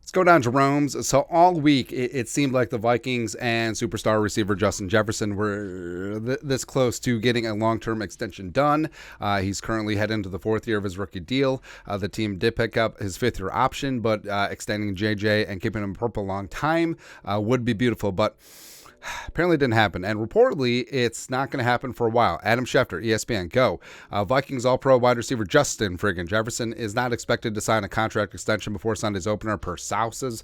Let's go down Jerome's. So all week, it seemed like the Vikings and superstar receiver Justin Jefferson were this close to getting a long-term extension done. He's currently heading into the fourth year of his rookie deal. The team did pick up his fifth-year option, but extending JJ and keeping him for a long time would be beautiful, but apparently didn't happen, and reportedly it's not going to happen for a while. Adam Schefter, ESPN, go. Vikings All-Pro wide receiver Justin friggin' Jefferson is not expected to sign a contract extension before Sunday's opener per sources.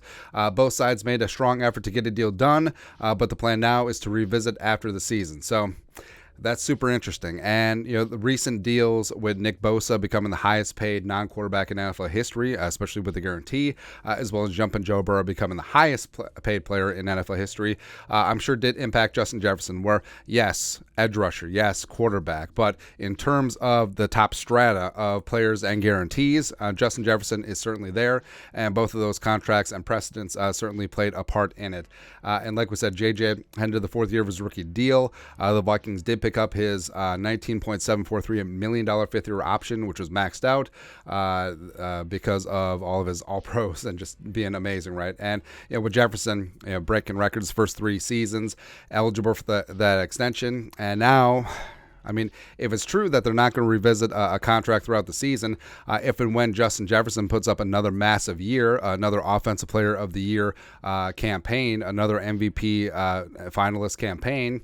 Both sides made a strong effort to get a deal done, but the plan now is to revisit after the season. So that's super interesting. And, the recent deals with Nick Bosa becoming the highest paid non-quarterback in NFL history, especially with the guarantee, as well as Jumpin' Joe Burrow becoming the highest paid player in NFL history, I'm sure did impact Justin Jefferson, where, yes, edge rusher, yes, quarterback, but in terms of the top strata of players and guarantees, Justin Jefferson is certainly there, and both of those contracts and precedents certainly played a part in it. And like we said, JJ headed to the fourth year of his rookie deal. The Vikings did pick up his $19.743 million fifth-year option, which was maxed out because of all of his all-pros and just being amazing, right? And with Jefferson breaking records first three seasons, eligible for that extension, and now, if it's true that they're not going to revisit a contract throughout the season, if and when Justin Jefferson puts up another massive year, another Offensive Player of the Year campaign, another MVP finalist campaign,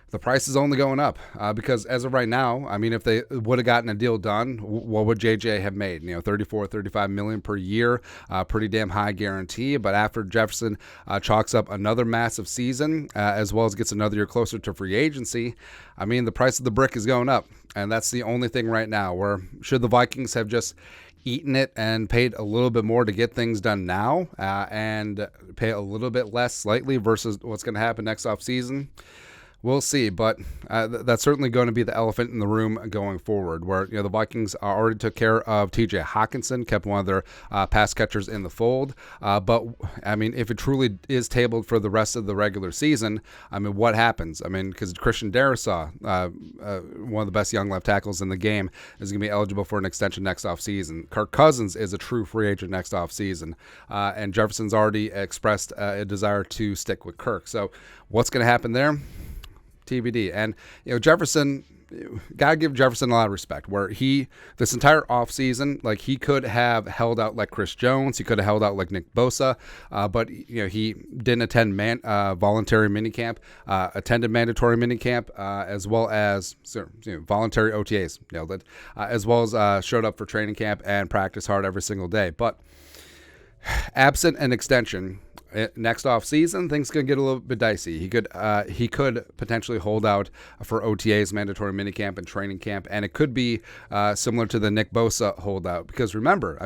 the price is only going up because as of right now, if they would have gotten a deal done, what would JJ have made? $34-35 million per year, pretty damn high guarantee. But after Jefferson chalks up another massive season, as well as gets another year closer to free agency, the price of the brick is going up. And that's the only thing right now where should the Vikings have just eaten it and paid a little bit more to get things done now and pay a little bit less slightly versus what's going to happen next offseason? We'll see, but that's certainly going to be the elephant in the room going forward, where the Vikings already took care of T.J. Hockenson, kept one of their pass catchers in the fold. But if it truly is tabled for the rest of the regular season, what happens? Because Christian Darrisaw, one of the best young left tackles in the game, is going to be eligible for an extension next offseason. Kirk Cousins is a true free agent next offseason, and Jefferson's already expressed a desire to stick with Kirk. So what's going to happen there? TBD. And Jefferson, gotta give Jefferson a lot of respect, where this entire offseason, he could have held out like Chris Jones, he could have held out like Nick Bosa, but he didn't attend voluntary minicamp, attended mandatory minicamp, as well as voluntary OTAs, nailed it, as well as showed up for training camp and practiced hard every single day. But absent an extension next off season, things could get a little bit dicey. He could potentially hold out for OTAs, mandatory minicamp, and training camp, and it could be similar to the Nick Bosa holdout. Because remember,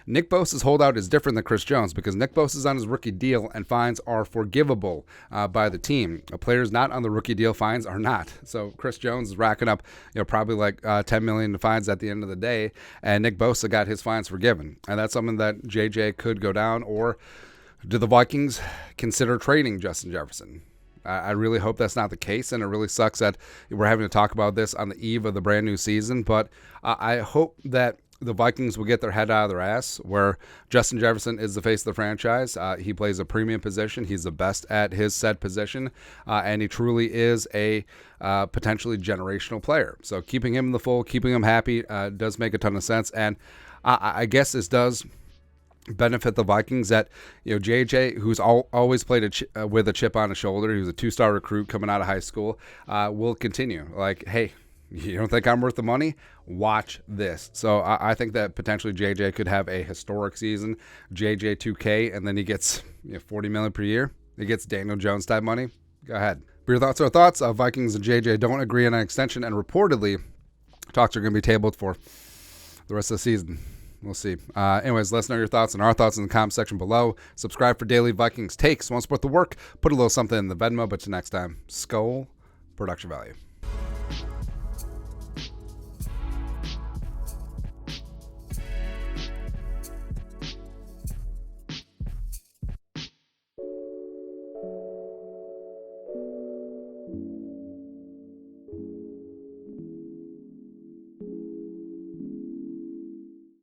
Nick Bosa's holdout is different than Chris Jones because Nick Bosa's on his rookie deal, and fines are forgivable by the team. Players not on the rookie deal, fines are not. So Chris Jones is racking up, probably like $10 million in fines at the end of the day, and Nick Bosa got his fines forgiven, and that's something that JJ could go down. Or do the Vikings consider trading Justin Jefferson? I really hope that's not the case, and it really sucks that we're having to talk about this on the eve of the brand new season, but I hope that the Vikings will get their head out of their ass, where Justin Jefferson is the face of the franchise. He plays a premium position. He's the best at his said position, and he truly is a potentially generational player. So keeping him in the fold, keeping him happy does make a ton of sense, and I guess this does benefit the Vikings that JJ, who's always played with a chip on his shoulder, he was a 2-star recruit coming out of high school, will continue. Hey, you don't think I'm worth the money? Watch this. So I think that potentially JJ could have a historic season, JJ 2K, and then he gets $40 million per year. He gets Daniel Jones type money. Go ahead. But your thoughts are thoughts. Vikings and JJ don't agree on an extension, and reportedly talks are going to be tabled for the rest of the season. We'll see. Anyways, let us know your thoughts and our thoughts in the comment section below. Subscribe for daily Vikings takes. Want to support the work? Put a little something in the Venmo. But till next time, Skull Production Value.